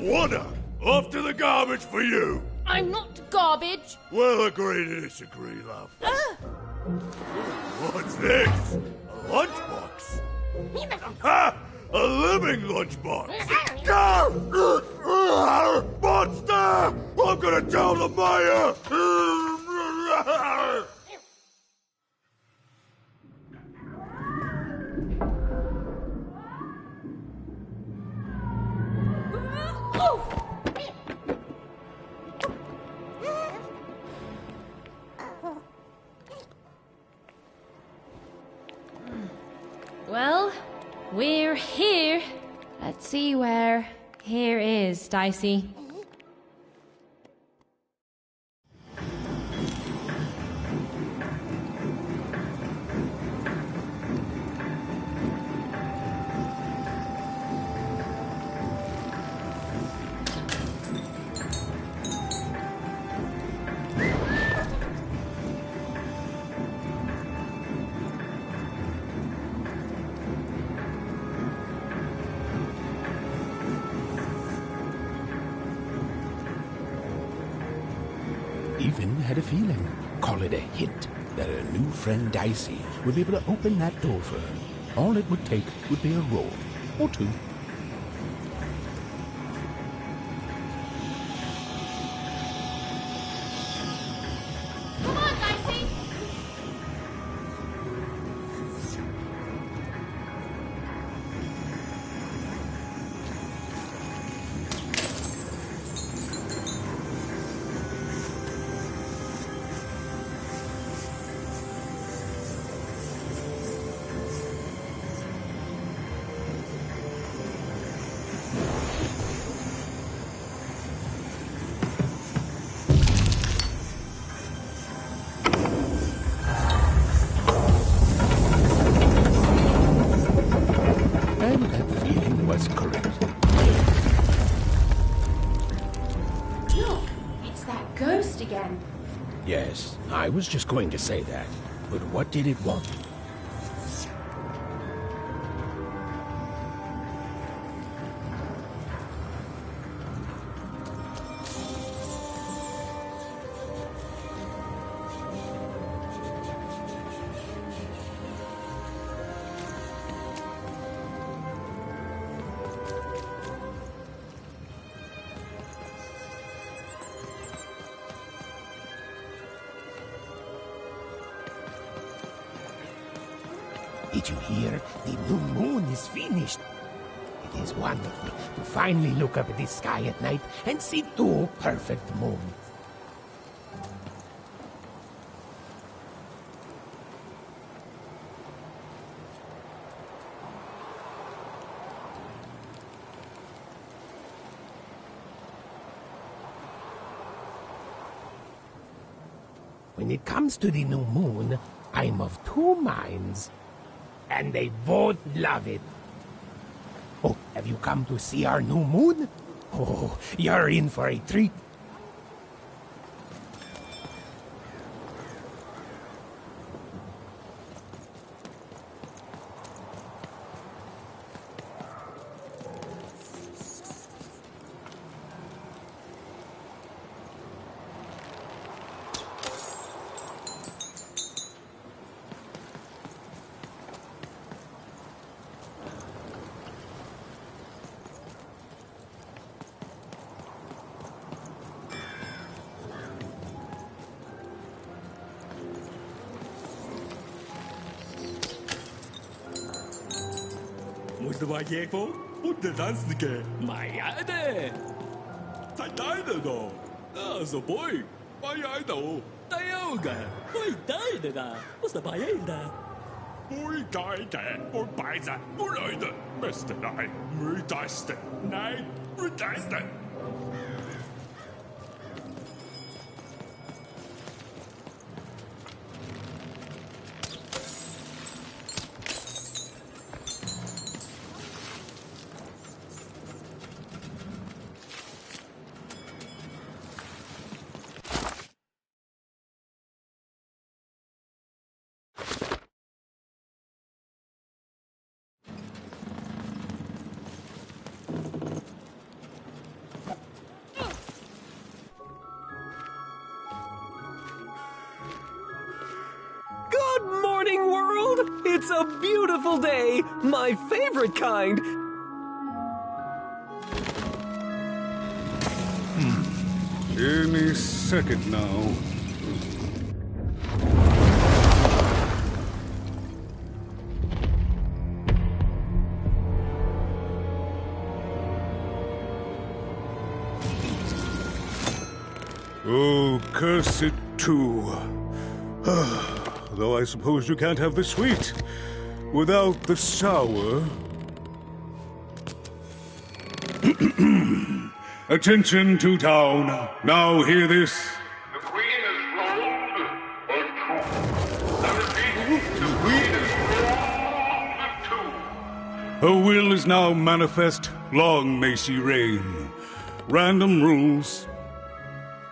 Wanda, off to the garbage for you. I'm not garbage. We'll agree to disagree, love. What's this? A lunchbox? Ha! A living lunchbox! Monster! I'm gonna tell the mayor! Well, we're here. Let's see where here is, Dicey. Even had a feeling, call it a hint, that her new friend Dicey would be able to open that door for her. All it would take would be a roll, or two. Come on, Dicey! And that feeling was correct. Look, it's that ghost again. Yes, I was just going to say that. But what did it want? Did you hear? The new moon is finished. It is wonderful to finally look up at the sky at night and see two perfect moons. When it comes to the new moon, I'm of two minds. And they both love it. Oh, have you come to see our new moon? Oh, you're in for a treat. Musst du mal Jäger und der Tanzige. Meine Zeit deine da. Also, boy. Meine da. Tayoga. Boy, deine da. Was da bei da? Boy, deine. Und beide. Und Leute. Beste nein. Müdaste. Nein. Müdaste. a beautiful day! My favorite kind! Any second now. Oh, curse it too. Though I suppose you can't have the sweet without the sour. Attention to town. Now hear this. The Queen is rolled or two. I repeat, the Queen is rolled or two. Her will is now manifest. Long may she reign. Random rules.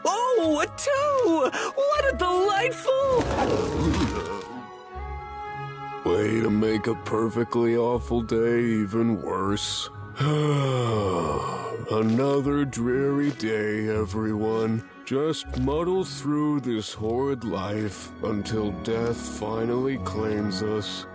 Oh, a 2! What a delightful... Way to make a perfectly awful day even worse. Another dreary day, everyone. Just muddle through this horrid life until death finally claims us.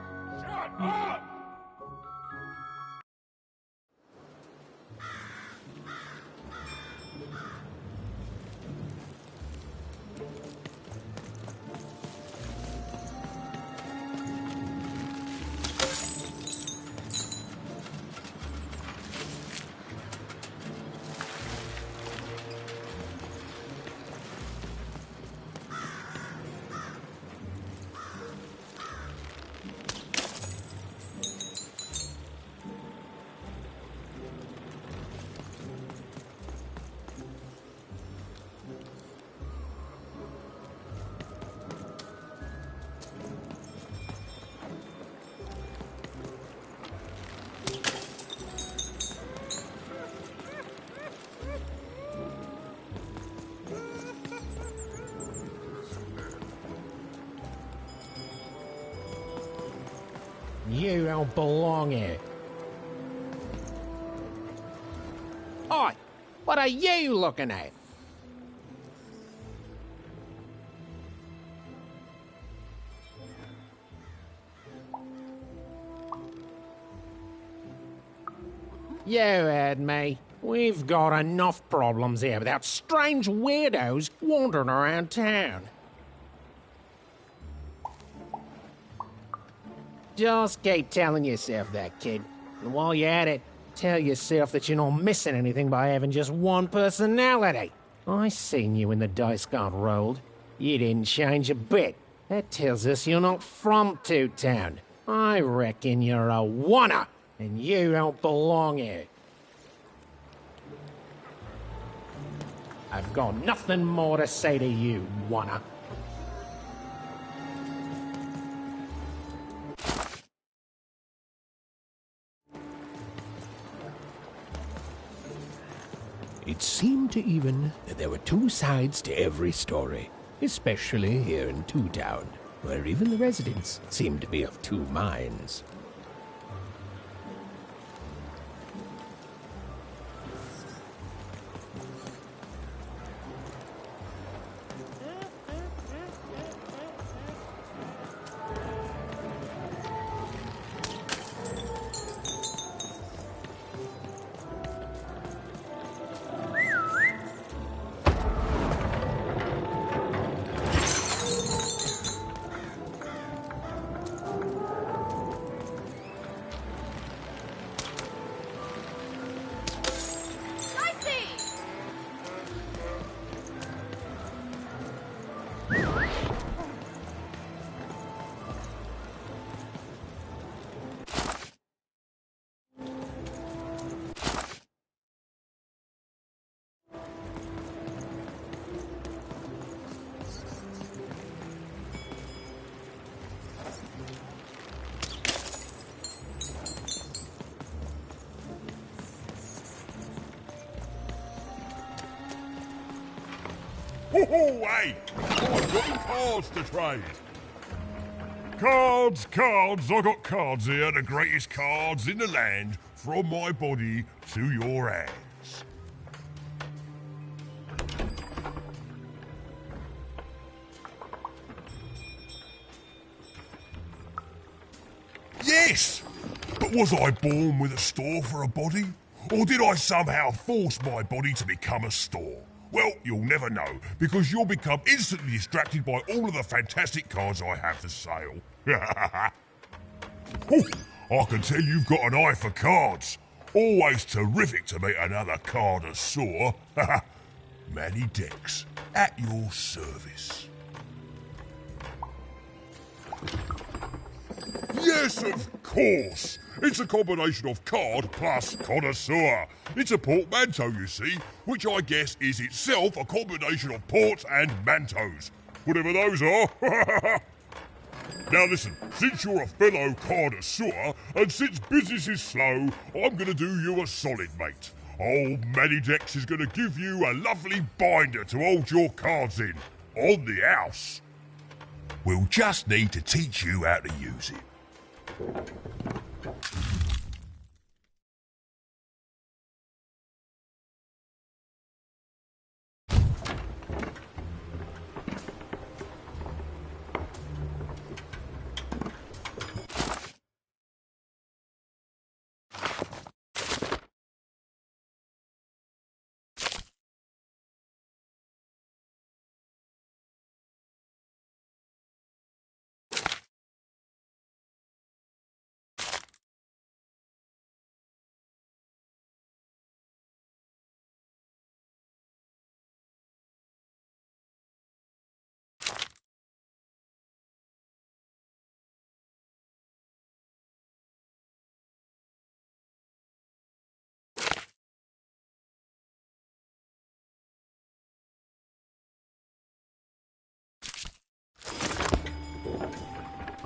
You don't belong here. Oi! What are you looking at? You heard me. We've got enough problems here without strange weirdos wandering around town. Just keep telling yourself that, kid. And while you're at it, tell yourself that you're not missing anything by having just one personality. I seen you when the dice got rolled. You didn't change a bit. That tells us you're not from Two Town. I reckon you're a oner, and you don't belong here. I've got nothing more to say to you, oner. It seemed to Even that there were two sides to every story, especially here in Two Town, where even the residents seemed to be of two minds. Hey! I've got cards to trade. Cards, cards, I got cards here, the greatest cards in the land, from my body to your hands. Yes! But was I born with a store for a body? Or did I somehow force my body to become a store? Well, you'll never know, because you'll become instantly distracted by all of the fantastic cards I have for sale. Oh, I can tell you've got an eye for cards. Always terrific to meet another connoisseur. Manny Dex, at your service. Yes, of course. It's a combination of card plus connoisseur. It's a portmanteau, you see, which I guess is itself a combination of ports and mantos. Whatever those are. Now listen, since you're a fellow connoisseur, and since business is slow, I'm going to do you a solid, mate. Old Manny Dex is going to give you a lovely binder to hold your cards in. On the house. We'll just need to teach you how to use it.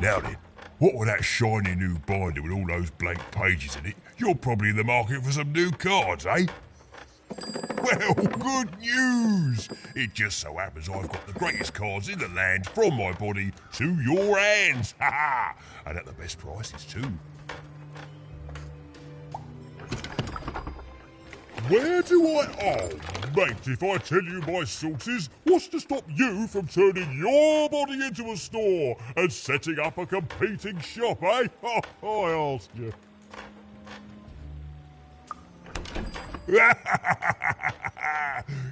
Now then, what with that shiny new binder with all those blank pages in it, you're probably in the market for some new cards, eh? Well, good news! It just so happens I've got the greatest cards in the land from my body to your hands, ha ha! And at the best prices too. Where do I... Oh, mate, if I tell you my sources, what's to stop you from turning your body into a store and setting up a competing shop, eh? I ask you. Yeah,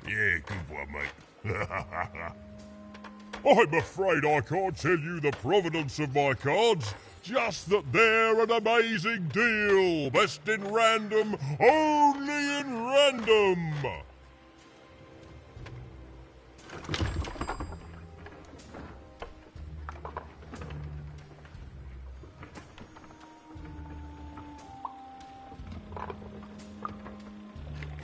good one, mate. I'm afraid I can't tell you the provenance of my cards, just that they're an amazing deal. Best in random, only in random.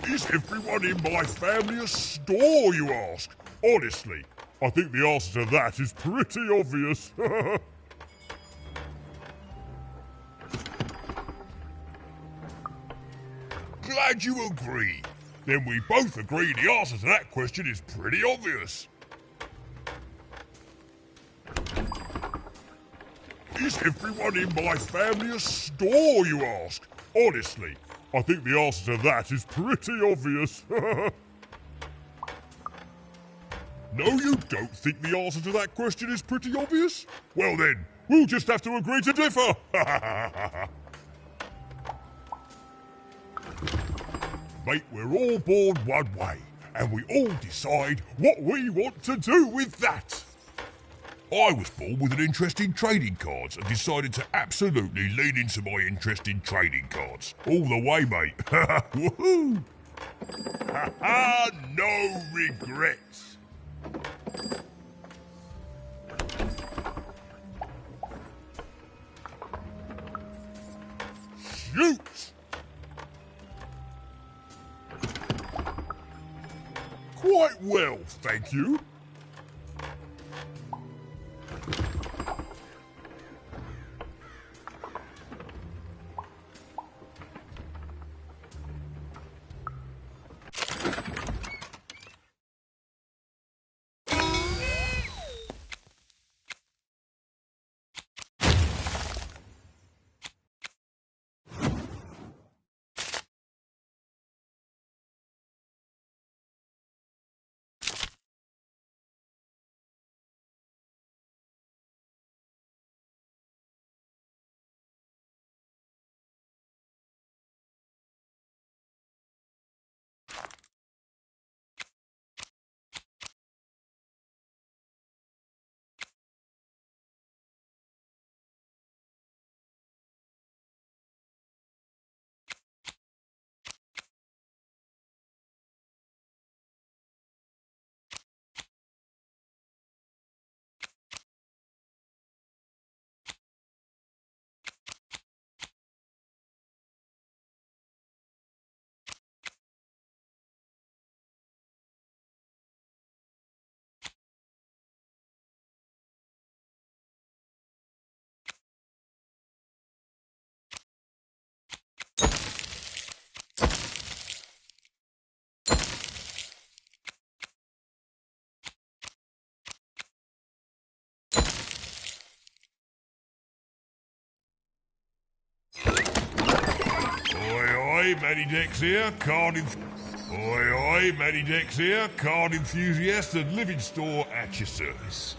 Is everyone in my family a store, you ask? Honestly, I think the answer to that is pretty obvious. Glad you agree. Then we both agree the answer to that question is pretty obvious. Is everyone in my family a store, you ask? Honestly, I think the answer to that is pretty obvious. No, you don't think the answer to that question is pretty obvious? Well then, we'll just have to agree to differ. Mate, we're all born one way, and we all decide what we want to do with that. I was born with an interest in trading cards and decided to absolutely lean into my interest in trading cards. All the way, mate. Woohoo! Ha-ha! No regrets. Shoot! Quite well, thank you. Medidex here, Medidex here, card enthusiast and living store at your service.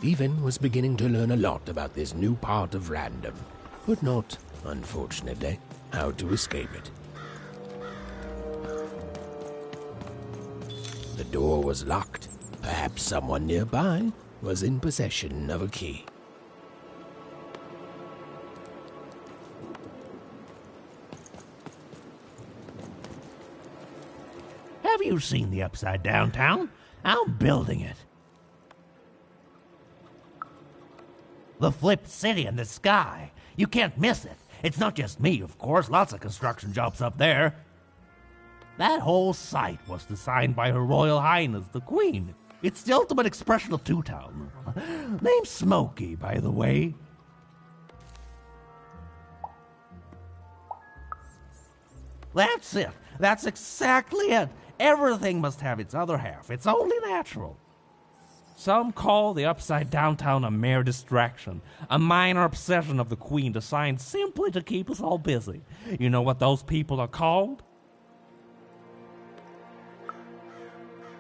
Stephen was beginning to learn a lot about this new part of random, but not, unfortunately, how to escape it. The door was locked. Perhaps someone nearby was in possession of a key. Have you seen the Upside Down Town? I'm building it. The flipped city in the sky. You can't miss it. It's not just me, of course. Lots of construction jobs up there. That whole site was designed by Her Royal Highness, the Queen. It's the ultimate expression of Two Town. Name's Smokey, by the way. That's it. That's exactly it. Everything must have its other half. It's only natural. Some call the Upside Down Town a mere distraction, a minor obsession of the Queen designed simply to keep us all busy. You know what those people are called?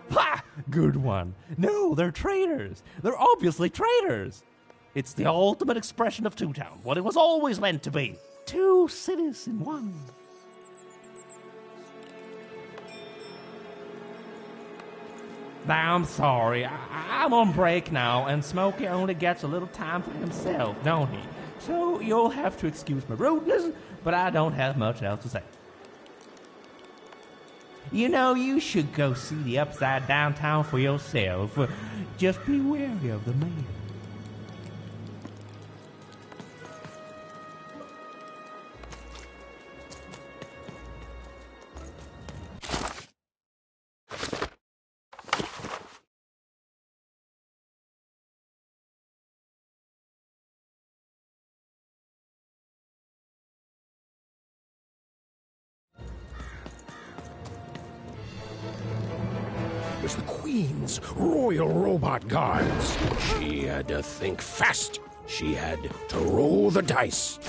Ha! Good one. No, they're traitors. They're obviously traitors. It's the ultimate expression of Two Town, what it was always meant to be. Two cities in one. I'm sorry, I'm on break now, and Smokey only gets a little time for himself, don't he? So you'll have to excuse my rudeness, but I don't have much else to say. You know, you should go see the Upside Down Town for yourself. Just be wary of the man. Was the Queen's Royal Robot Guards. She had to think fast. She had to roll the dice.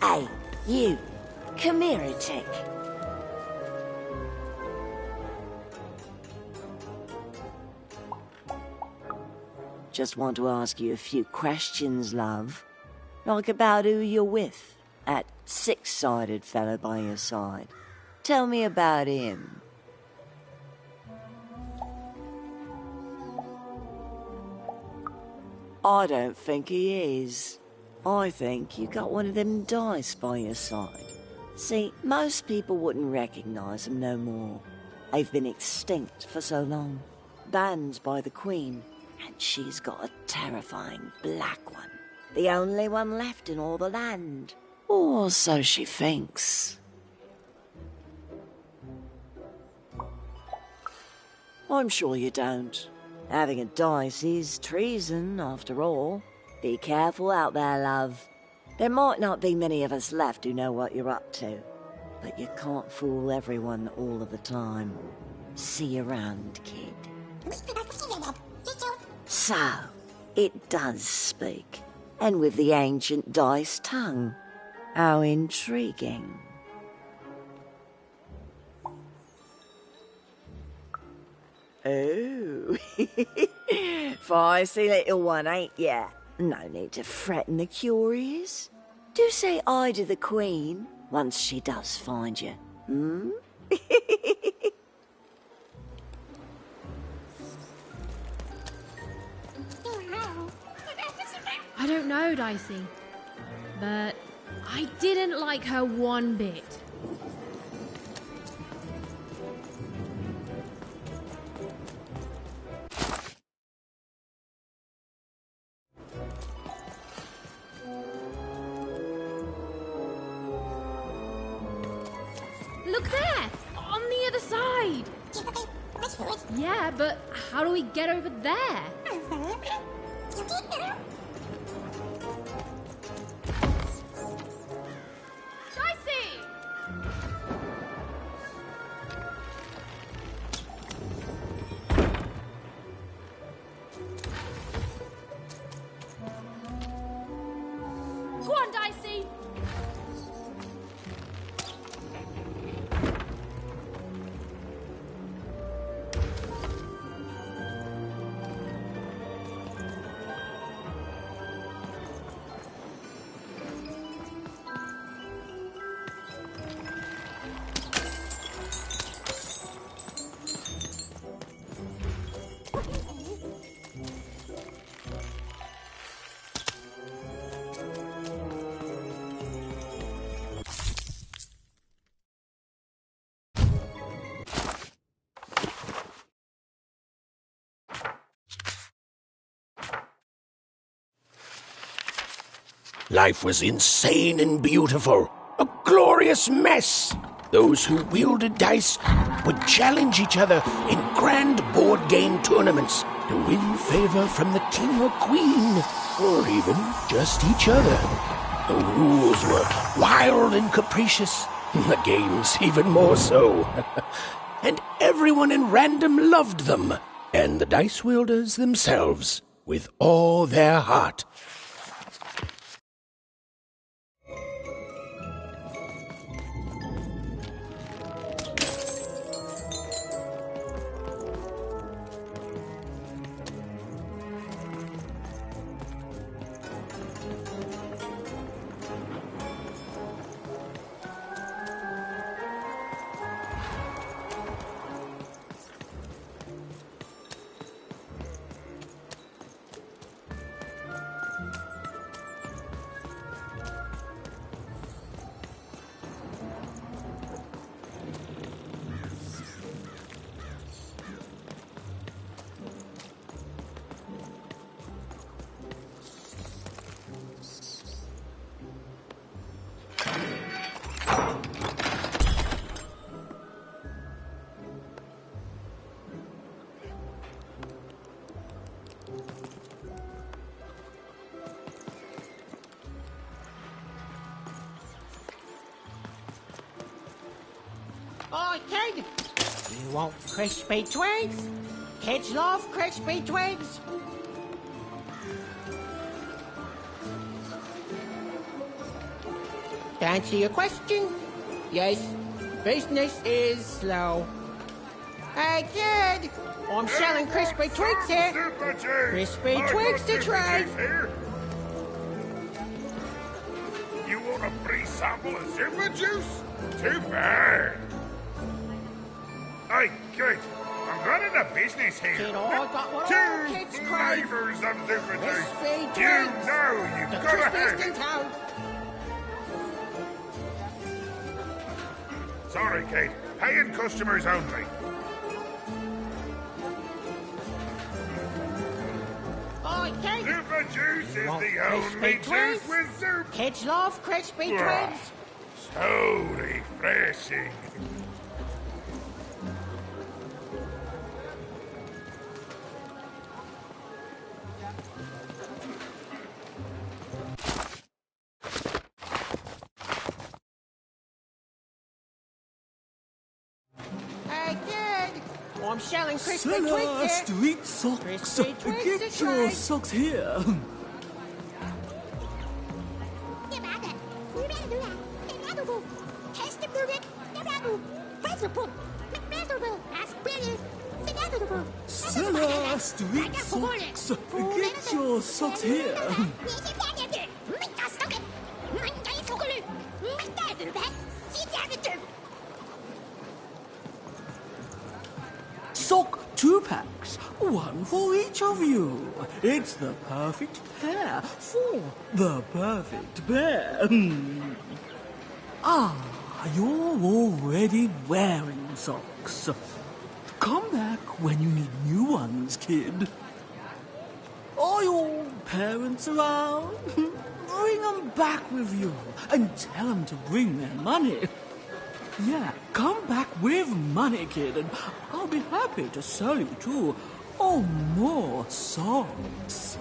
Hey, you. Come here a tick. Just want to ask you a few questions, love. Like about who you're with. That six-sided fellow by your side. Tell me about him. I don't think he is. I think you got one of them dice by your side. See, most people wouldn't recognize them no more. They've been extinct for so long. Banned by the Queen. And she's got a terrifying black one. The only one left in all the land. Or so she thinks. I'm sure you don't. Having a dice is treason, after all. Be careful out there, love. There might not be many of us left who know what you're up to. But you can't fool everyone all of the time. See you around, kid. So, it does speak. And with the ancient dice tongue. How intriguing. Oh, feisty little one, ain't ya? No need to threaten the curious. Do say aye to the Queen once she does find you, hmm? I don't know, Dicey. But I didn't like her one bit. Look there! On the other side! Yeah, but how do we get over there? Dicey! Go on, Dicey! Life was insane and beautiful. A glorious mess. Those who wielded dice would challenge each other in grand board game tournaments to win favor from the king or queen, or even just each other. The rules were wild and capricious, the games even more so. And everyone in random loved them, and the dice wielders themselves, with all their heart. Oh, kid! You want crispy twigs? Kids love crispy twigs. To answer your question, yes, business is slow. Hey, kid! I'm selling crispy twigs here. Super Juice! Crispy I twigs got to Super try. Juice here. You want a free sample of Super Juice? Too bad. Hey, kid, I'm running a business here. Kid, I got what all Two kids crave. flavors of Super Juice. Crispy You twigs. know you've The got to have crispiest in it. town. Sorry, kid. Paying customers only. Oh, kid! Super Juice is Want the only crispy juice twigs? with soup. Kids love crispy Ah, twigs. So refreshing. Hey, kid! I'm selling crispy twigs Seller here. Street Socks. Crispy twigs Get to your try. socks here. Seller Street Socks. Get your socks here. Sock 2-packs, one for each of you. It's the perfect pair for the perfect pair. You're already wearing socks. Come back when you need new ones, kid. Are your parents around? Bring them back with you and tell them to bring their money. Yeah, come back with money, kid, and I'll be happy to sell you 2 or more socks.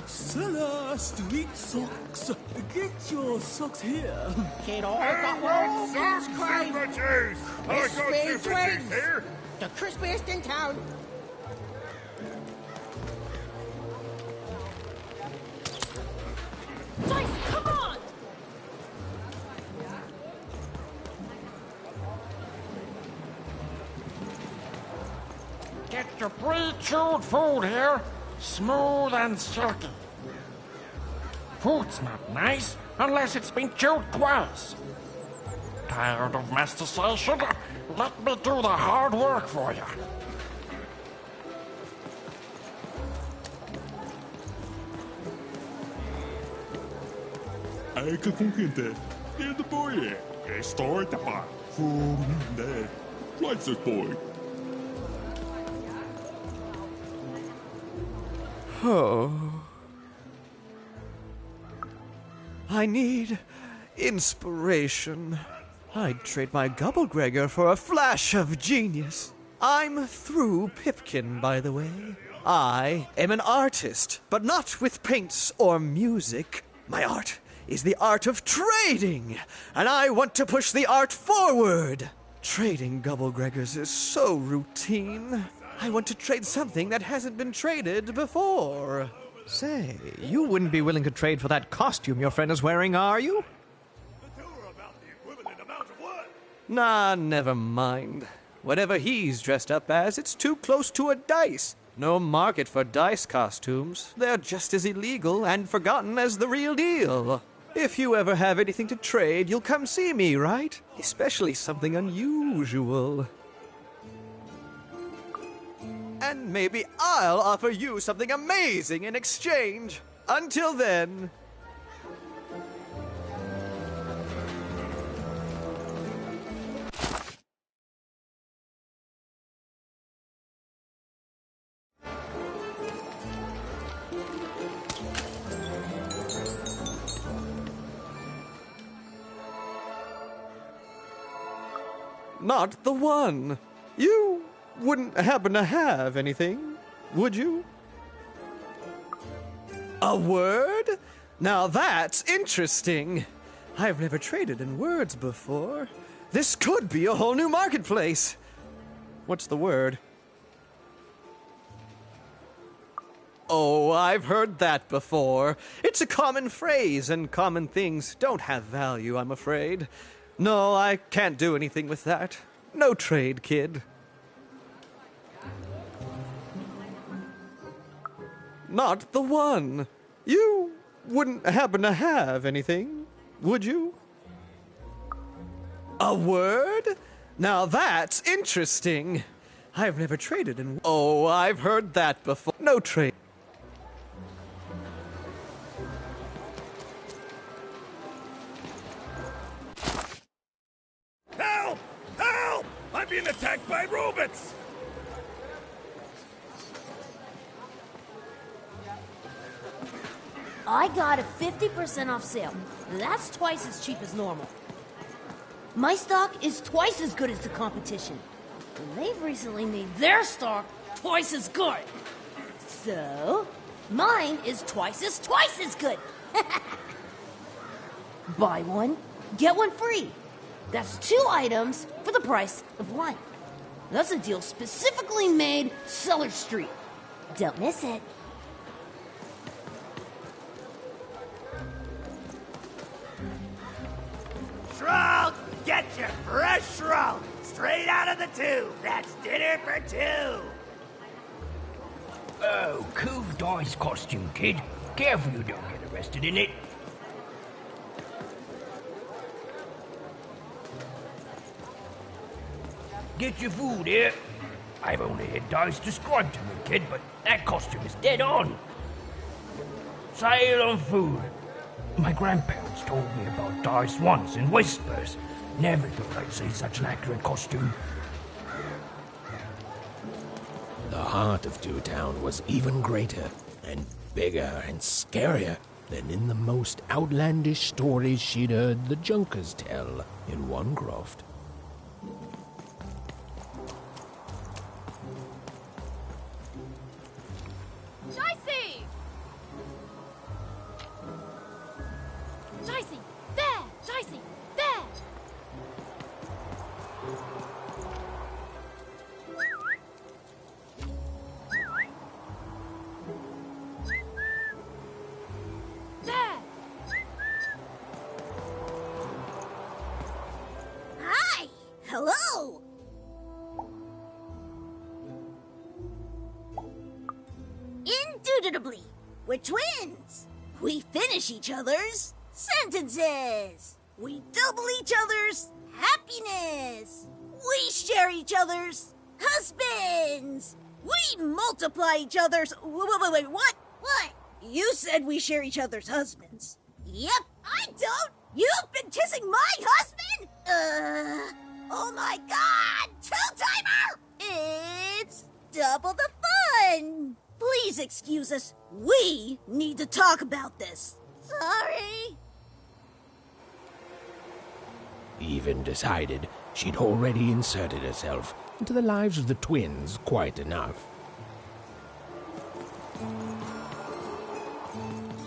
Seller Street Socks. Get your socks here. Kid, I got what all Some kids crave. Super Juice. I got Crispy Super Juice twigs. here. The crispiest in town. Dice, come on! Get your pre-chewed food here, smooth and silky. Food's not nice unless it's been chewed twice. Tired of mastication? Let me do the hard work for you. Ecco con gente. E poi è storia pa. Funde. Lights it boy. Oh. I need inspiration. I'd trade my Gubblegregor for a flash of genius. I'm through Pipkin, by the way. I am an artist, but not with paints or music. My art is the art of trading, and I want to push the art forward. Trading Gubblegregors is so routine. I want to trade something that hasn't been traded before. Say, you wouldn't be willing to trade for that costume your friend is wearing, are you? Nah, never mind. Whatever he's dressed up as, it's too close to a dice. No market for dice costumes. They're just as illegal and forgotten as the real deal. If you ever have anything to trade, you'll come see me, right? Especially something unusual. And maybe I'll offer you something amazing in exchange. Until then... Not the one. You wouldn't happen to have anything, would you? A word? Now that's interesting. I've never traded in words before. This could be a whole new marketplace. What's the word? Oh, I've heard that before. It's a common phrase, and common things don't have value, I'm afraid. No, I can't do anything with that. No trade, kid. Not the one. You wouldn't happen to have anything, would you? A word? Now that's interesting. I've never traded in... Oh, I've heard that before. No trade. Help! Help! I'm being attacked by robots! I got a 50% off sale. That's twice as cheap as normal. My stock is twice as good as the competition. And they've recently made their stock twice as good. So, mine is twice as good. Buy one, get one free. That's 2 items for the price of 1. That's a deal specifically made Cellar Street. Don't miss it. Shroud! Get your fresh shroud! Straight out of the tube! That's dinner for 2! Oh, cool dice costume, kid. Careful you don't get arrested in it. Get your food here. I've only had dice described to me, kid, but that costume is dead on. Sail on food. My grandparents told me about dice once in whispers. Never thought I'd see such an accurate costume. The heart of Two Town was even greater and bigger and scarier than in the most outlandish stories she'd heard the Junkers tell in Wanecroft. Dicey! Dicey! There! Dicey! There! There! Hi! Hello! Indubitably, we're twins. We finish each other's sentences. We double each other's happiness. We share each other's husbands. We multiply each other's... Wait, what? What? You said we share each other's husbands. Yep, I don't. You've been kissing my husband? Oh my God! Two-timer! It's double the fun. Please excuse us. We need to talk about this. Sorry. Even decided she'd already inserted herself into the lives of the twins quite enough.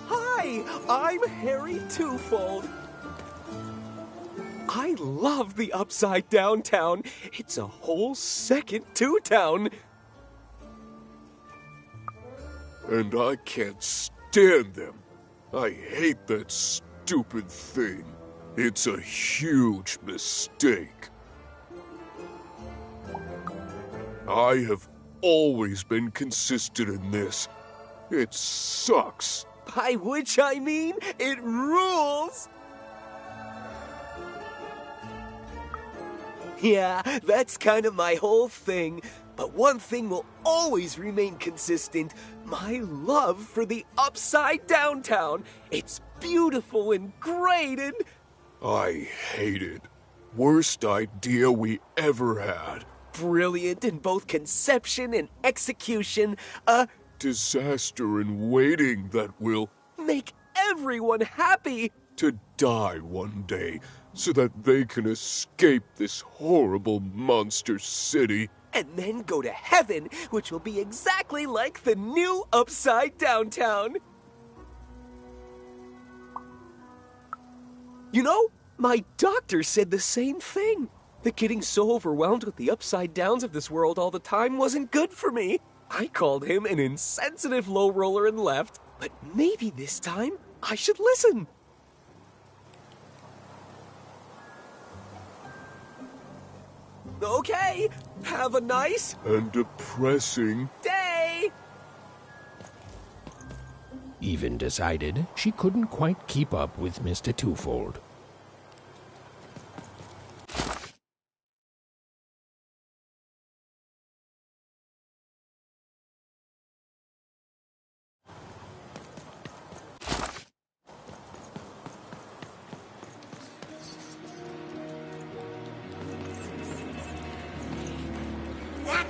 Hi, I'm Harry Twofold. I love the Upside Down Town. It's a whole second Two Town. And I can't stand them. I hate that stupid thing. It's a huge mistake. I have always been consistent in this. It sucks. By which I mean, it rules! Yeah, that's kind of my whole thing. But one thing will always remain consistent. My love for the Upside Down Town. It's beautiful and great and... I hate it. Worst idea we ever had. Brilliant in both conception and execution. A disaster in waiting that will make everyone happy. To die one day so that they can escape this horrible monster city. and then go to heaven, which will be exactly like the new Upside Down Town. You know, my doctor said the same thing. That getting so overwhelmed with the upside downs of this world all the time wasn't good for me. I called him an insensitive low roller and left, but maybe this time I should listen. Okay, have a nice and depressing day. Even decided she couldn't quite keep up with Mr. Twofold.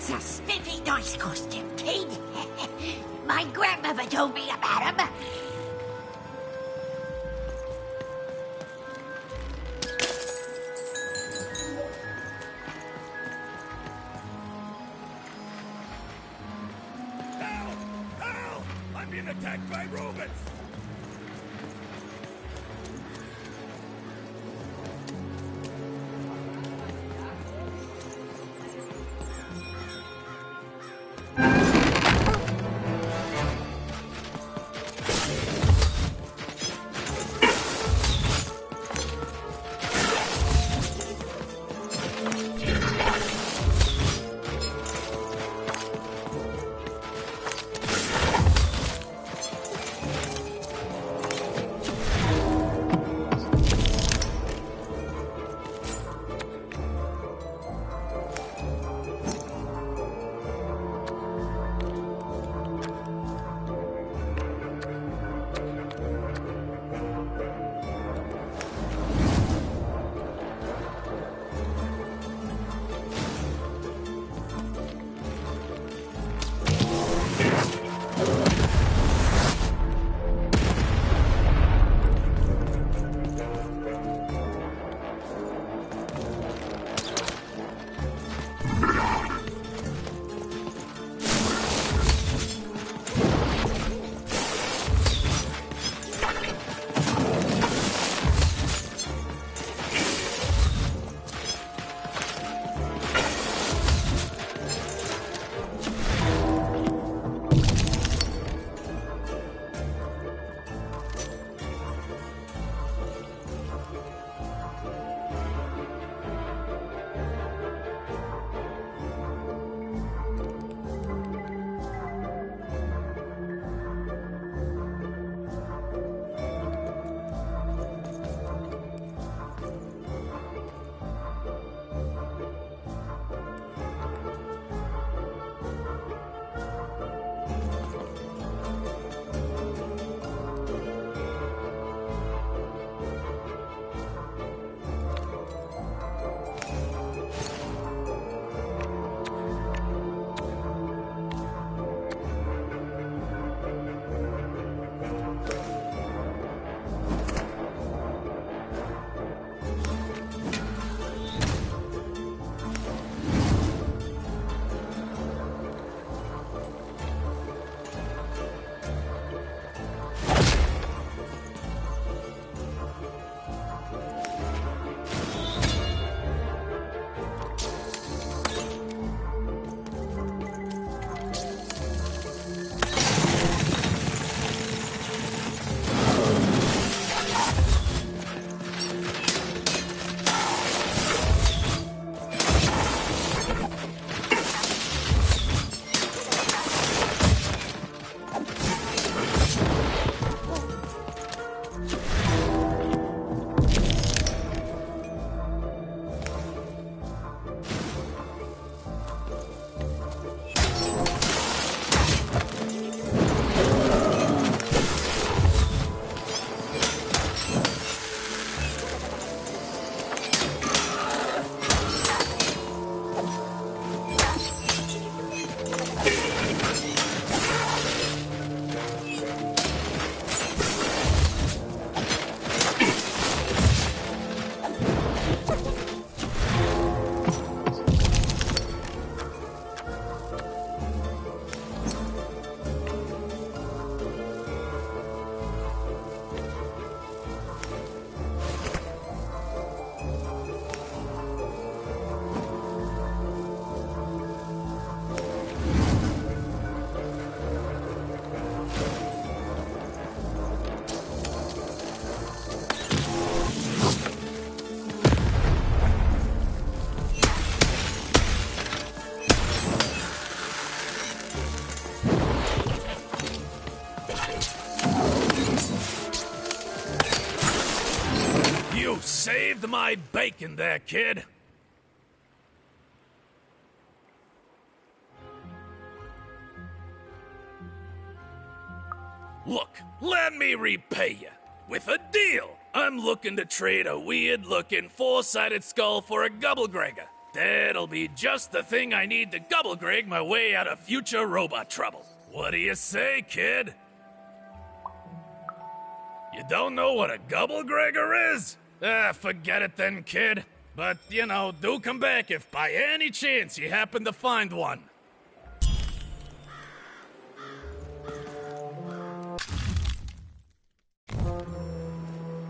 That's a spiffy nice costume, kid. My grandmother told me about him. Help! Help! I'm being attacked by robots! You saved my bacon there, kid. Look, let me repay you. With a deal. I'm looking to trade a weird-looking four-sided skull for a Gubblegregor. That'll be just the thing I need to Gubblegreg my way out of future robot trouble. What do you say, kid? You don't know what a Gubblegregor is? Forget it then, kid. But, you know, do come back if by any chance you happen to find one.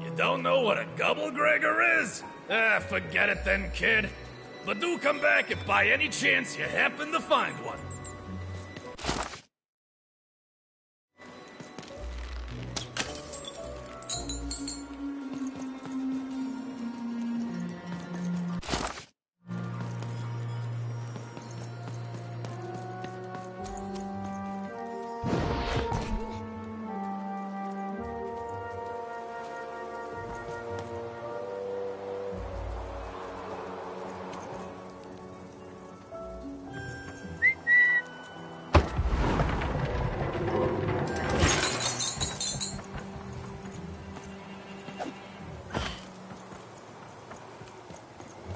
You don't know what a Gubblegregor is? Forget it then, kid. But do come back if by any chance you happen to find one.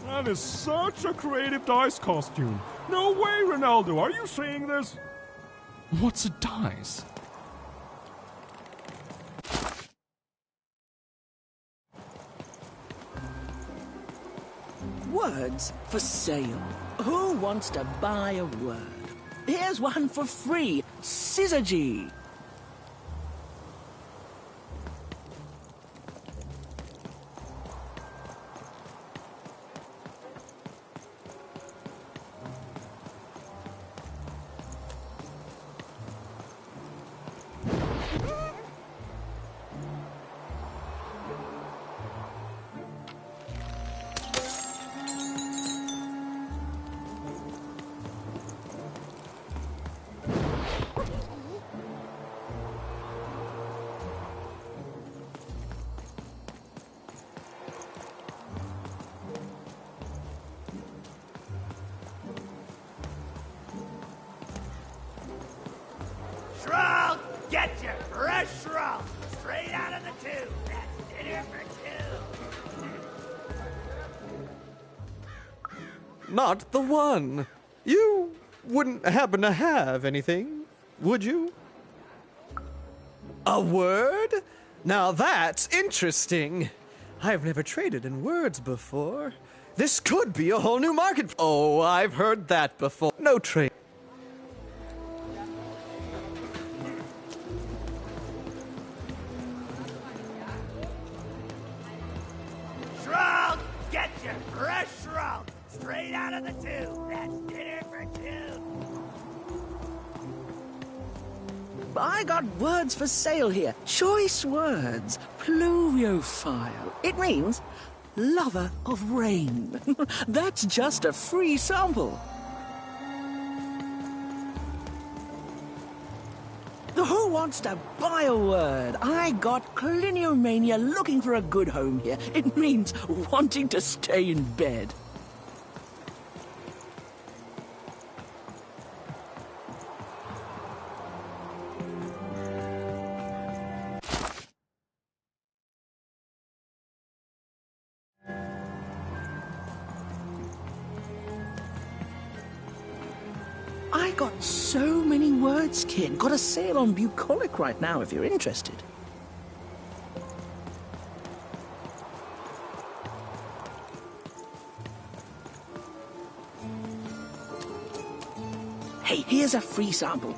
That is such a creative dice costume. No way, Ronaldo, are you seeing this? What's a dice? Words for sale. Who wants to buy a word? Here's one for free. Syzygy. Shroud, get your fresh shroud straight out of the tube. That's dinner for two. Not the one. You wouldn't happen to have anything, would you? A word? Now that's interesting. I've never traded in words before. This could be a whole new market. Oh, I've heard that before. No trade. Shroud, get your fresh shroud straight out of the tube. That's dinner for two. I got words for sale here. Choice words. Pluviophile. It means lover of rain. That's just a free sample. Who wants to buy a word? I got Cliniomania looking for a good home here. It means wanting to stay in bed. I got so many words, kid. Got a sale on bucolic right now if you're interested. Hey, here's a free sample.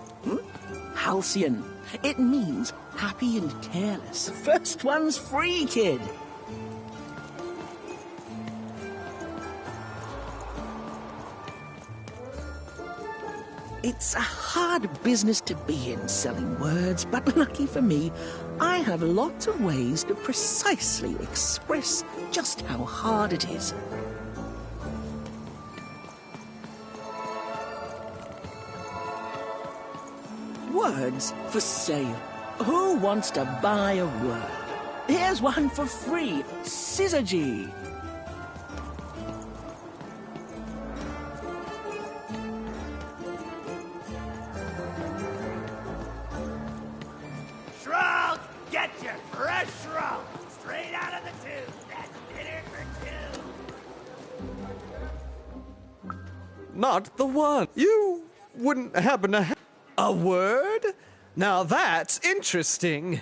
Halcyon. It means happy and careless. First one's free, kid. It's a hard business to be in, selling words, but lucky for me, I have lots of ways to precisely express just how hard it is. Words for sale. Who wants to buy a word? Here's one for free. Syzygy. Shroud, get your fresh shroud straight out of the tube. That's dinner for two. Not the one. You wouldn't happen to have a word? Now that's interesting.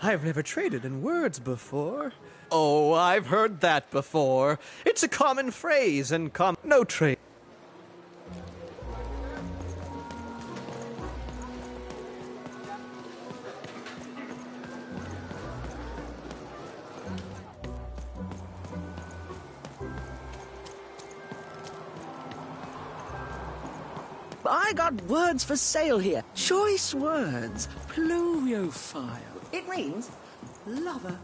I've never traded in words before. Oh, I've heard that before. It's a common phrase and no trade. I got words for sale here. Choice words. Pluviophile. It means lover.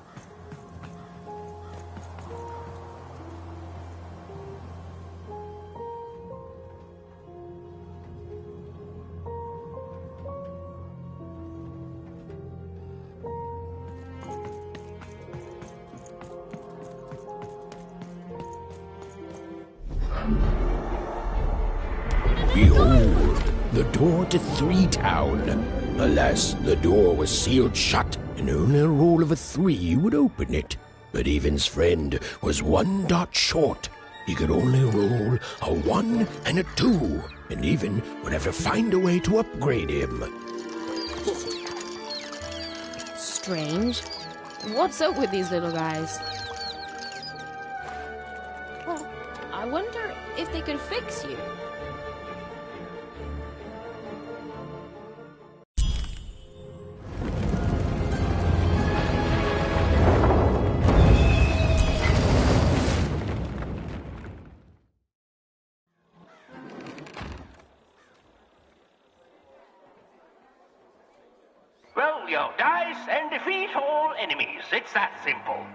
Behold, the door to Three Town. Alas, the door was sealed shut, and only a roll of a 3 would open it. But Evan's friend was 1 dot short. He could only roll a 1 and a 2, and Evan would have to find a way to upgrade him. Strange. What's up with these little guys? Well, I wonder if they could fix you. Roll your dice and defeat all enemies. It's that simple.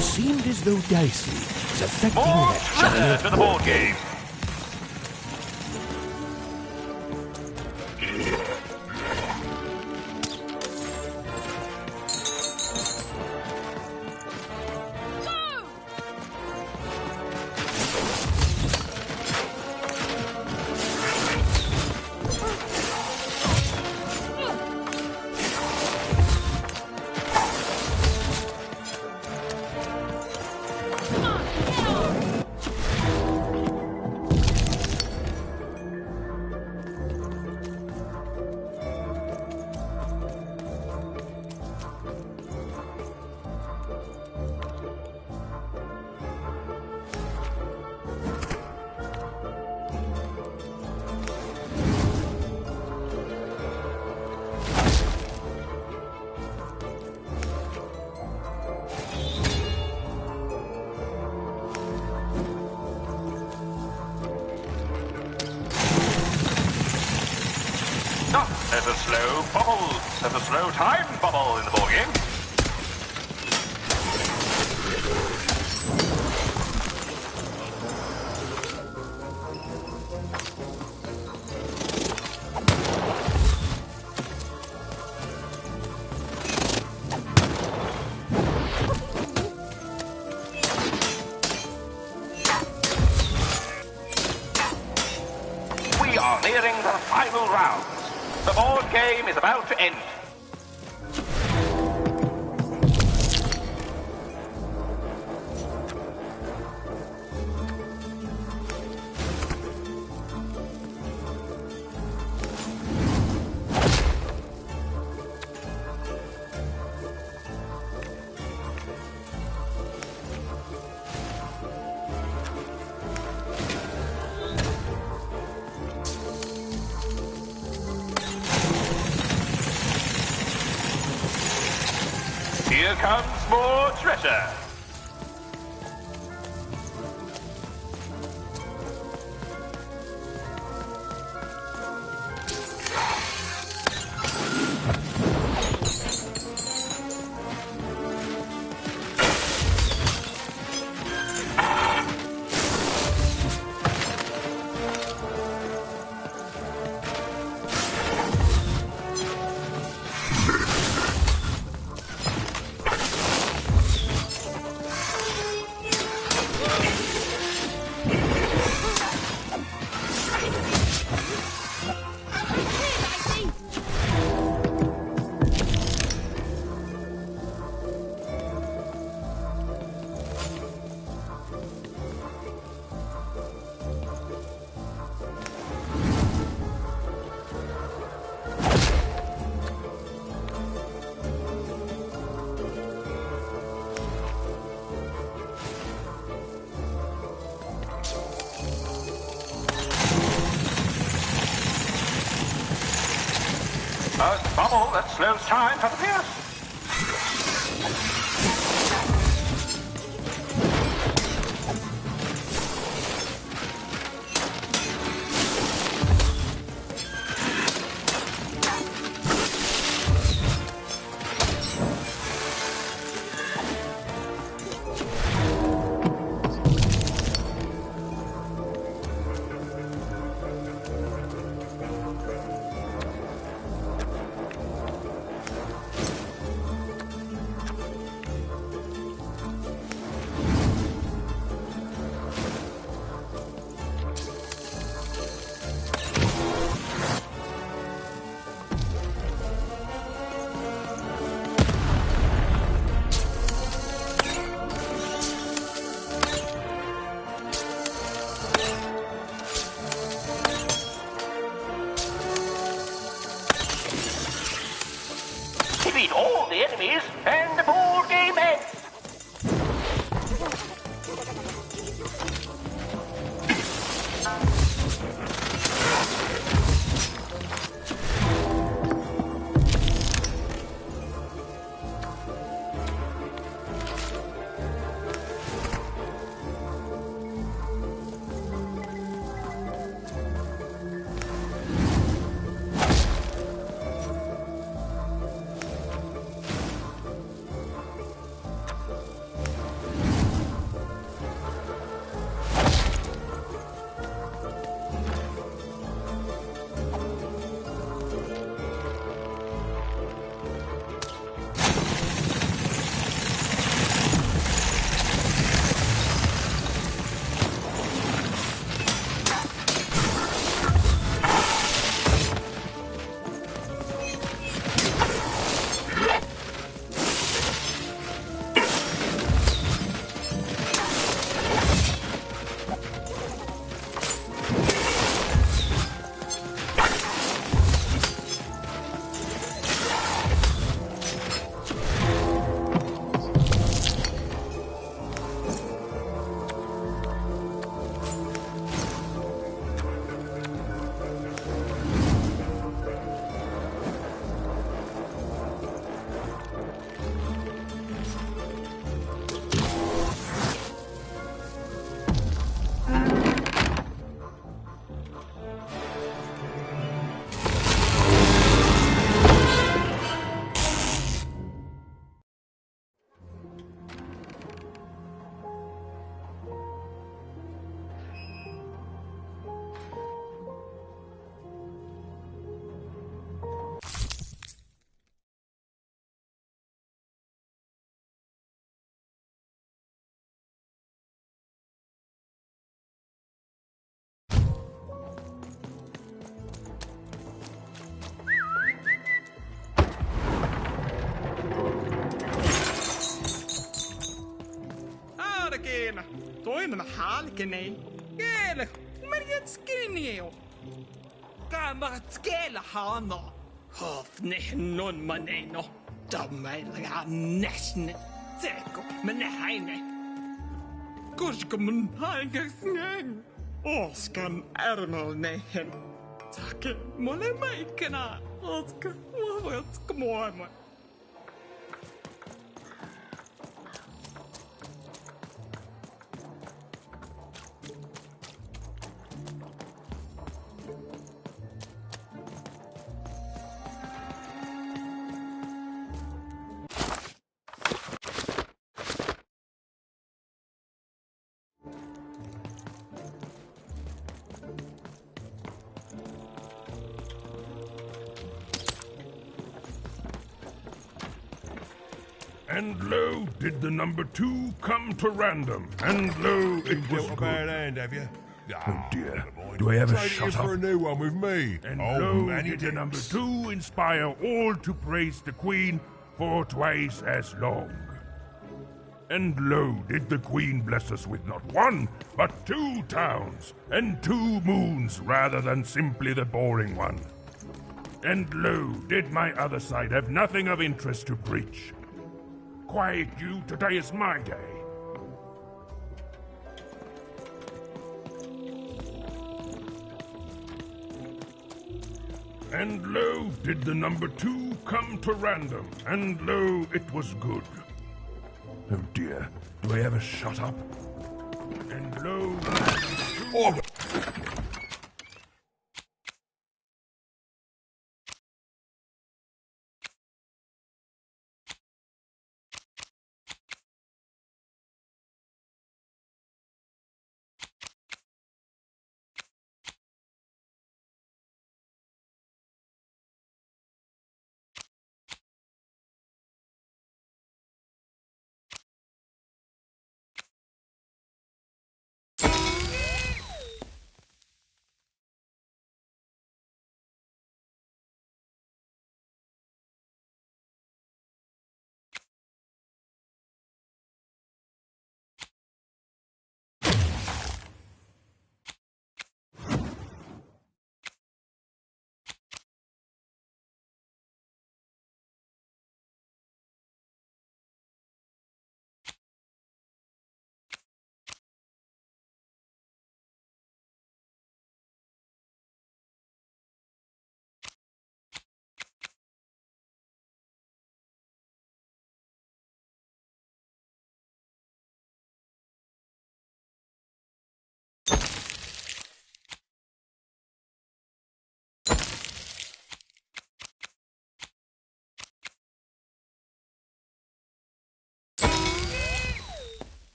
Seemed as though Dicey was affecting that giant to the board game. There's a slow bubble. There's a slow time bubble in the board game. rounds. The board game is about to end. Here comes more treasure. A bubble that slows time for the Pierce. Defeat all the enemies, and the board game ends. Kena, toinen halkenei. Kele, Marian skinio. Kamat skela hana. Hofne non maneno. Damailaga nesne. Teko, menehaine. Kushkumun halgasneng. Oskan ärmel nehen. Take, mole maikena. Oska, wavatsk moima. And lo, did the number 2 come to random. And lo, it was Dealt a good. bad hand, have you? Oh dear, do I ever Trade it shut for a up? new one with me. And Oh, lo, Manny did the number Dix. 2 inspire all to praise the Queen for twice as long. And lo, did the Queen bless us with not 1, but 2 towns, and 2 moons rather than simply the boring one. And lo, did my other side have nothing of interest to preach. Quiet you, today is my day. And lo, did the number 2 come to random, and lo, it was good. Oh dear, do I ever shut up? And lo, Oh,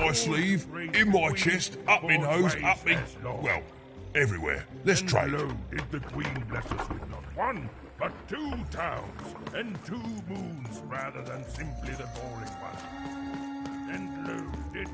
my sleeve, in my chest, up my nose, up me. Well, everywhere. Let's and trade. lo, did the Queen bless us with not 1, but 2 towns, and 2 moons rather than simply the boring one. And lo, did...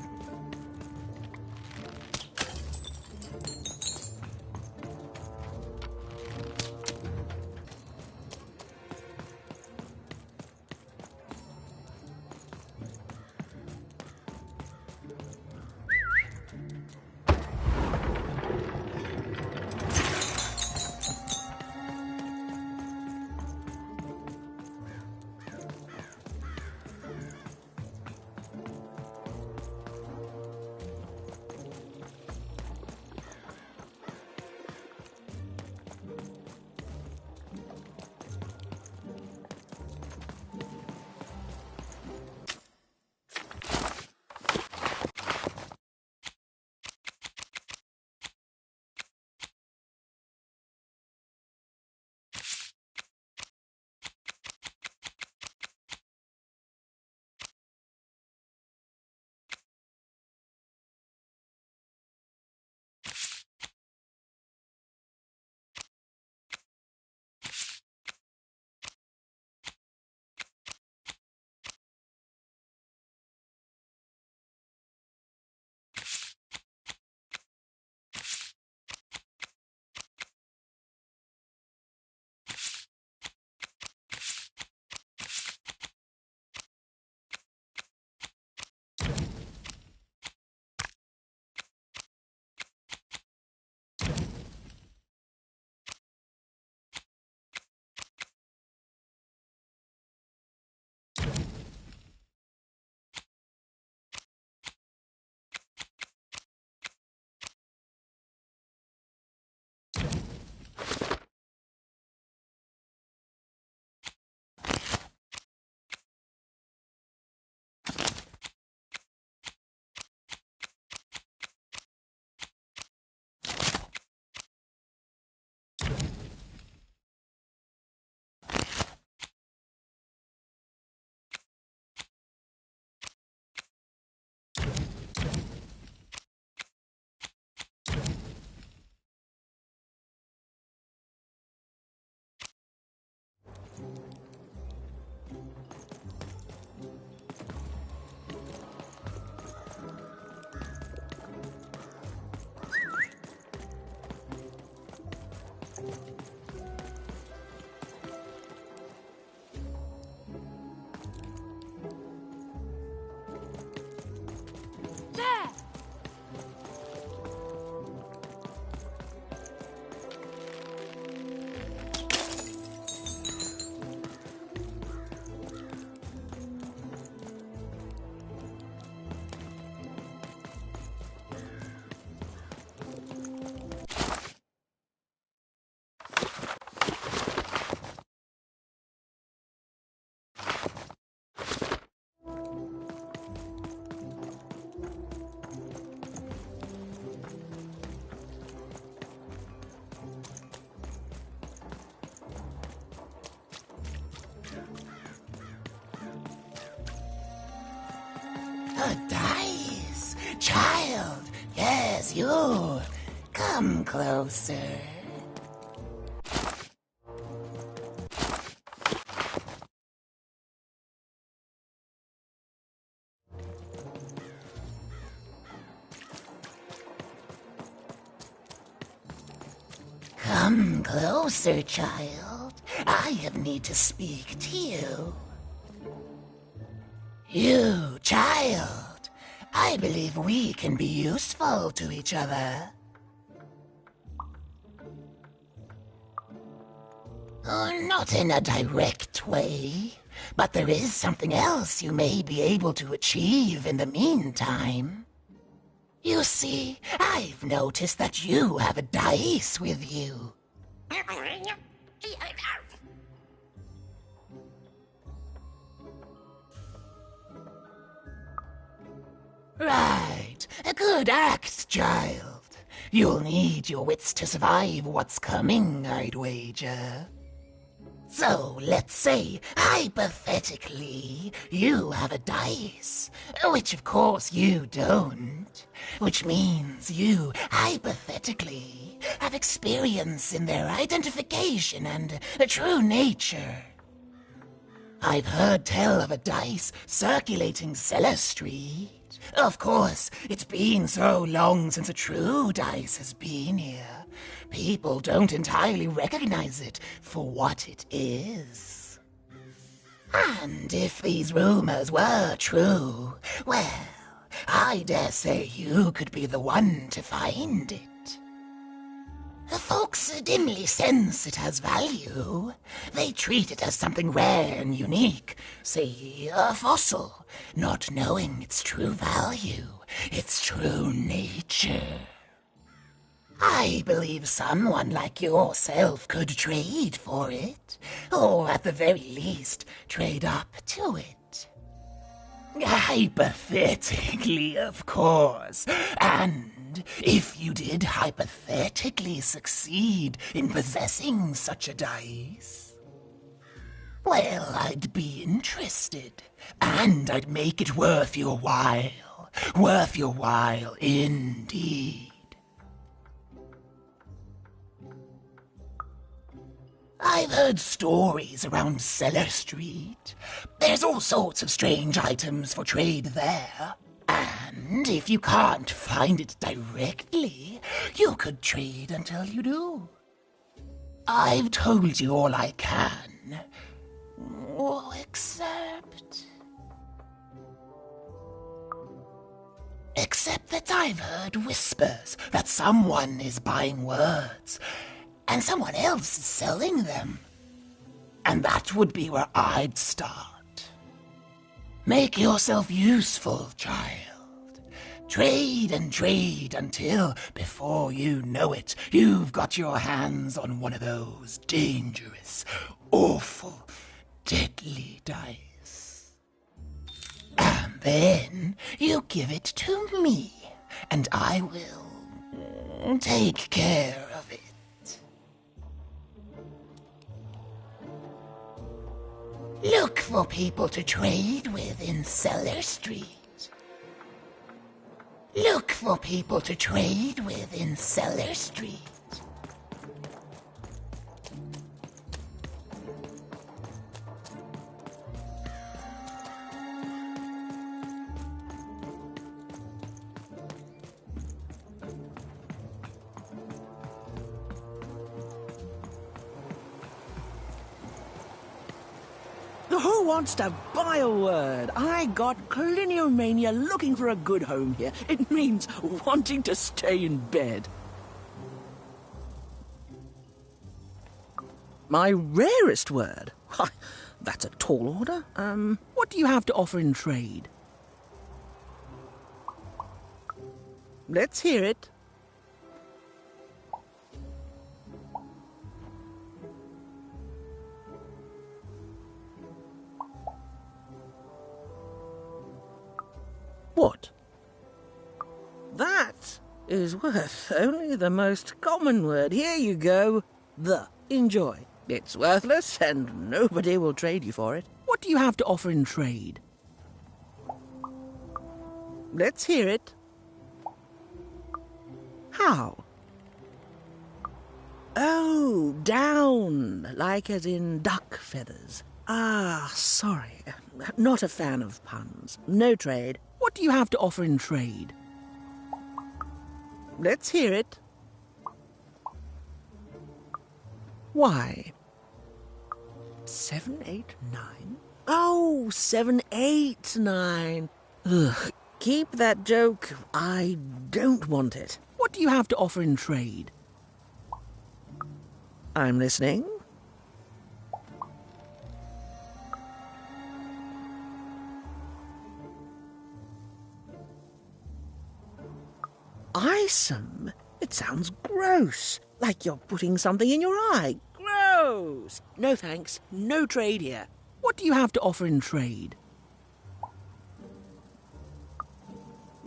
A dice? Child, yes, you. Come closer. Come closer, child. I have need to speak to you. You, child. I believe we can be useful to each other. Not in a direct way, but there is something else you may be able to achieve in the meantime. You see, I've noticed that you have a dice with you. Right, a good act, child. You'll need your wits to survive what's coming, I'd wager. So, let's say, hypothetically, you have a dice, which of course you don't, which means you, hypothetically, have experience in their identification and true nature. I've heard tell of a dice circulating Cellar Street. Of course, it's been so long since a true dice has been here. People don't entirely recognize it for what it is. And if these rumors were true, well, I dare say you could be the one to find it. Folks dimly sense it has value. They treat it as something rare and unique, say a fossil, not knowing its true value, its true nature. I believe someone like yourself could trade for it, or at the very least, trade up to it. Hypothetically, of course, and if you did hypothetically succeed in possessing such a dice, well, I'd be interested, and I'd make it worth your while indeed. I've heard stories around Cellar Street. There's all sorts of strange items for trade there. And if you can't find it directly, you could trade until you do. I've told you all I can. Except that I've heard whispers that someone is buying words, and someone else is selling them. And that would be where I'd start. Make yourself useful, child. Trade and trade until, before you know it, you've got your hands on one of those dangerous, awful, deadly dice. And then you give it to me, and I will take care of it. Look for people to trade with in Cellar Street. Look for people to trade with in Cellar Street. Who wants to buy a word? I got Cliniomania looking for a good home here. It means wanting to stay in bed. My rarest word? Why, that's a tall order. What do you have to offer in trade? Let's hear it. What? That is worth only the most common word. Here you go. The. Enjoy. It's worthless, and nobody will trade you for it. What do you have to offer in trade? Let's hear it. How? Oh, down, like as in duck feathers. Ah, sorry. Not a fan of puns. No trade. What do you have to offer in trade? Let's hear it. Why? 7, 8, 9? Oh, 7, 8, 9. Ugh, keep that joke. I don't want it. What do you have to offer in trade? I'm listening. Eyesome? It sounds gross. Like you're putting something in your eye. Gross! No thanks. No trade here. What do you have to offer in trade?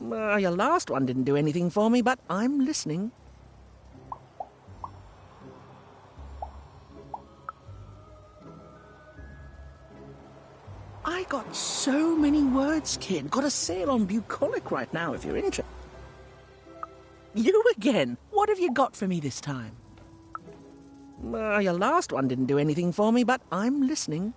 Your last one didn't do anything for me, but I'm listening. I got so many words, kid. Got a sale on bucolic right now if you're interested. You again. What have you got for me this time? Your last one didn't do anything for me, but I'm listening.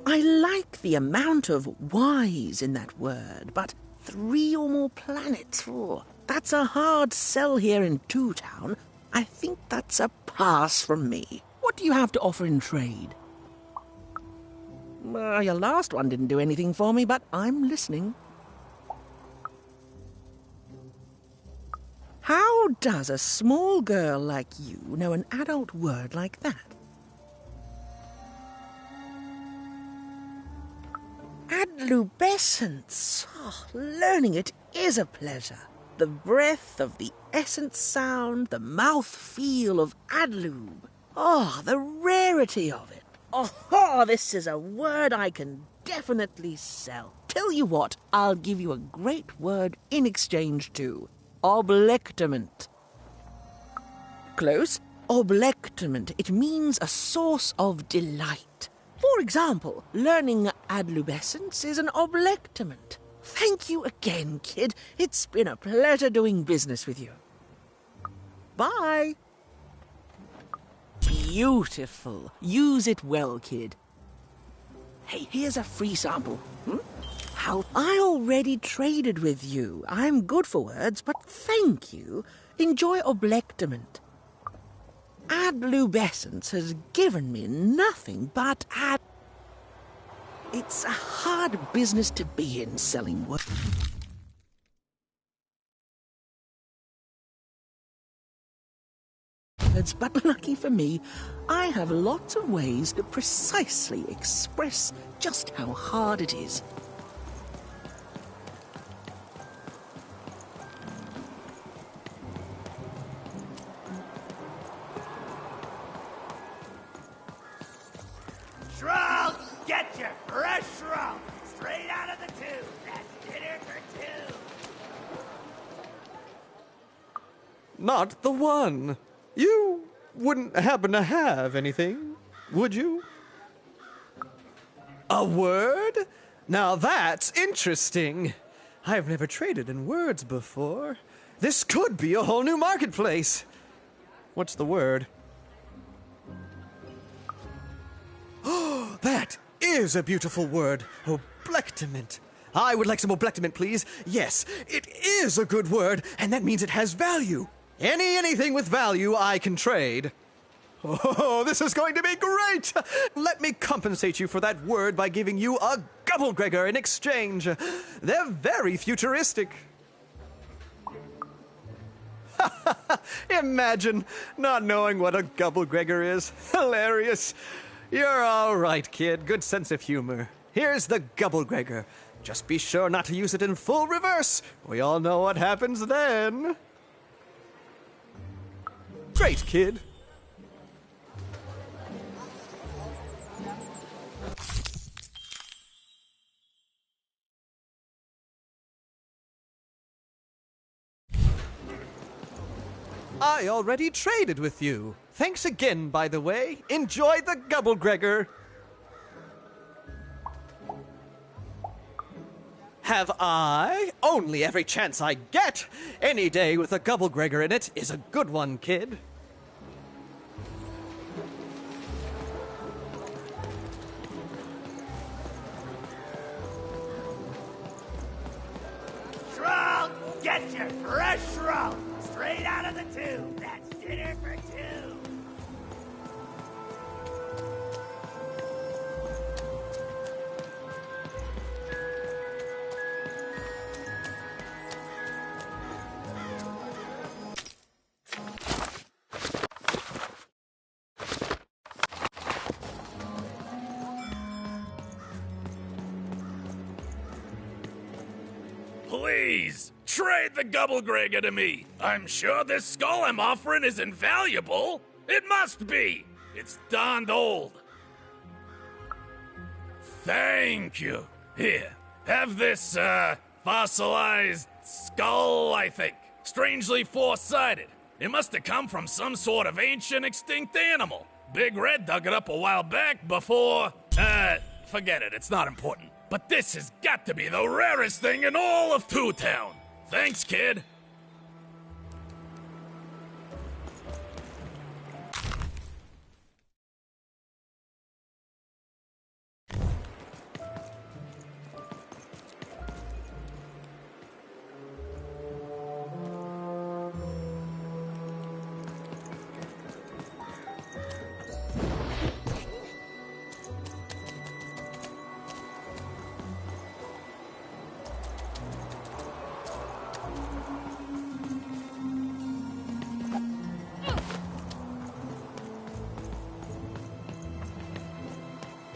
I like the amount of Y's in that word, but 3 or more planets, that's a hard sell here in Two Town. I think that's a pass from me. What do you have to offer in trade? Your last one didn't do anything for me, but I'm listening. How does a small girl like you know an adult word like that? Adlubescence. Oh, learning it is a pleasure. The breath of the essence sound, the mouth feel of adlube. Oh, the rarity of it. Oh, this is a word I can definitely sell. Tell you what, I'll give you a great word in exchange too. Oblectament. Close. Oblectament. It means a source of delight. For example, learning adlubescence is an oblectament. Thank you again, kid. It's been a pleasure doing business with you. Bye. Beautiful. Use it well, kid. Hey, here's a free sample. How I already traded with you. I'm good for words, but thank you. Enjoy oblectament. Adlubescence has given me nothing but It's a hard business to be in, selling words. But lucky for me, I have lots of ways to precisely express just how hard it is. Shroud, get your fresh shroud straight out of the tube. That's dinner for two. Not the one. You wouldn't happen to have anything, would you? A word? Now that's interesting. I've never traded in words before. This could be a whole new marketplace. What's the word? Oh, that is a beautiful word. Oblectament. I would like some oblectament, please. Yes, it is a good word, and that means it has value. Anything with value I can trade. Oh, this is going to be great! Let me compensate you for that word by giving you a Gubblegregor in exchange. They're very futuristic. Imagine not knowing what a Gubblegregor is. Hilarious. You're all right, kid. Good sense of humor. Here's the Gubblegregor. Just be sure not to use it in full reverse. We all know what happens then. Great, kid. I already traded with you. Thanks again, by the way. Enjoy the Gubblegregor. have I? Only every chance I get. Any day with a Gubblegregor in it is a good one, kid. Shroud, get your fresh shroud straight out of the tube. That's dinner for two. Please, trade the Gubblegregor to me. I'm sure this skull I'm offering is invaluable. It must be. It's darned old. Thank you. Here, have this, fossilized skull, I think. Strangely four-sided. It must have come from some sort of ancient extinct animal. Big Red dug it up a while back before... forget it, it's not important. But this has got to be the rarest thing in all of Two Town. Thanks, kid.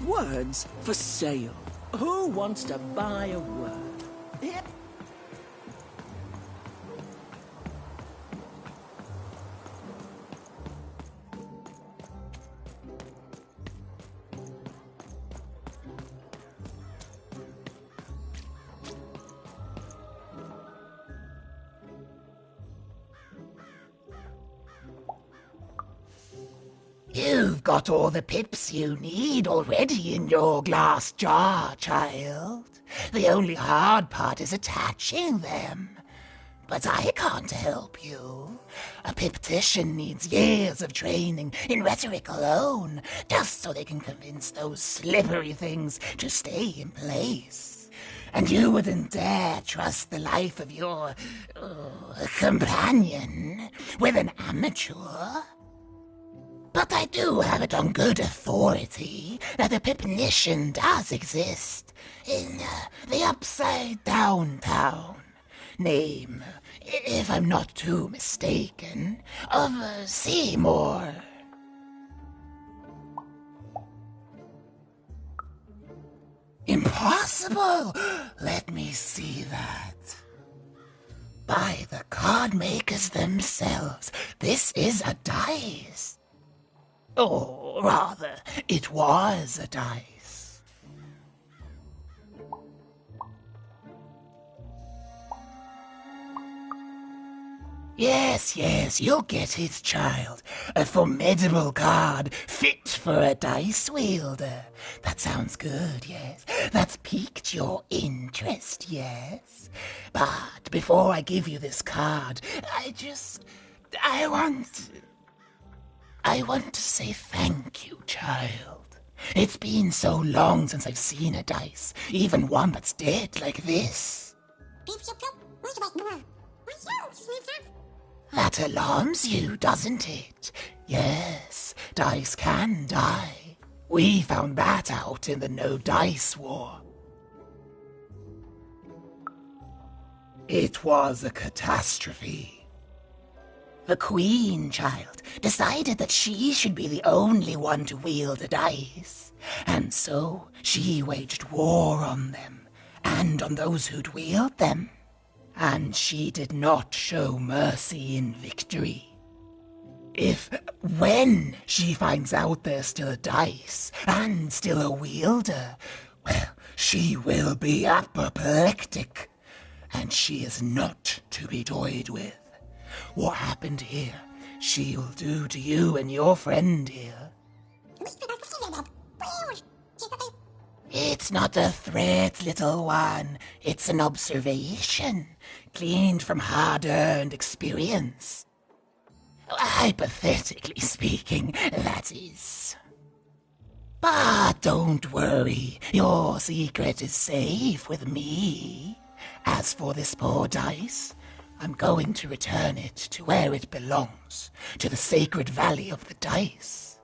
Words for sale. Who wants to buy a word? Yep. You've got all the pips you need already in your glass jar, child. The only hard part is attaching them. But I can't help you. A piptician needs years of training in rhetoric alone, just so they can convince those slippery things to stay in place. And you wouldn't dare trust the life of your companion with an amateur. But I do have it on good authority that a pipnician does exist in the Upside Down Town. Name, if I'm not too mistaken, of Seymour. Impossible! Let me see that. By the card makers themselves, this is a dice. Or rather, it was a dice. Yes, you'll get it, child. A formidable card, fit for a dice wielder. That sounds good, yes. That's piqued your interest, yes. But before I give you this card, I want to say thank you, child. It's been so long since I've seen a dice, even one that's dead like this. That alarms you, doesn't it? Yes, dice can die. We found that out in the No Dice War. It was a catastrophe. The Queen, child, decided that she should be the only one to wield a dice, and so she waged war on them, and on those who'd wield them. And she did not show mercy in victory. When she finds out there's still a dice, and still a wielder, well, she will be apoplectic, and she is not to be toyed with. What happened here, she'll do to you and your friend here. It's not a threat, little one. It's an observation, gleaned from hard-earned experience. Hypothetically speaking, that is. But don't worry, your secret is safe with me. As for this poor dice, I'm going to return it to where it belongs, to the sacred valley of the dice.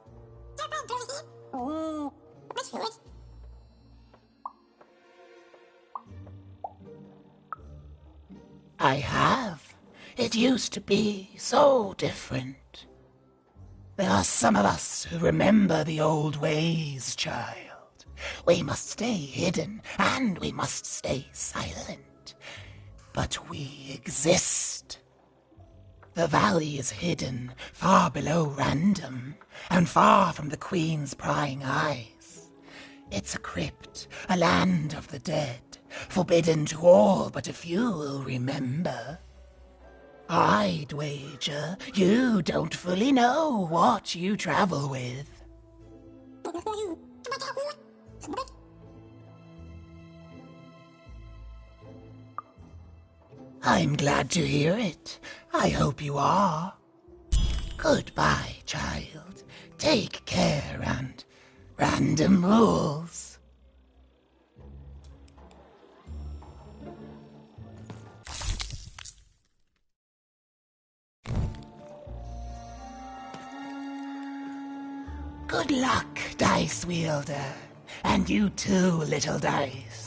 I have. It used to be so different. There are some of us who remember the old ways, child. We must stay hidden, and we must stay silent. But we exist. The valley is hidden far below Random, and far from the Queen's prying eyes. It's a crypt, a land of the dead, forbidden to all but a few will remember. I'd wager you don't fully know what you travel with. I'm glad to hear it. I hope you are. Goodbye, child. Take care and Random rules. Good luck, Dice Wielder. And you too, little Dice.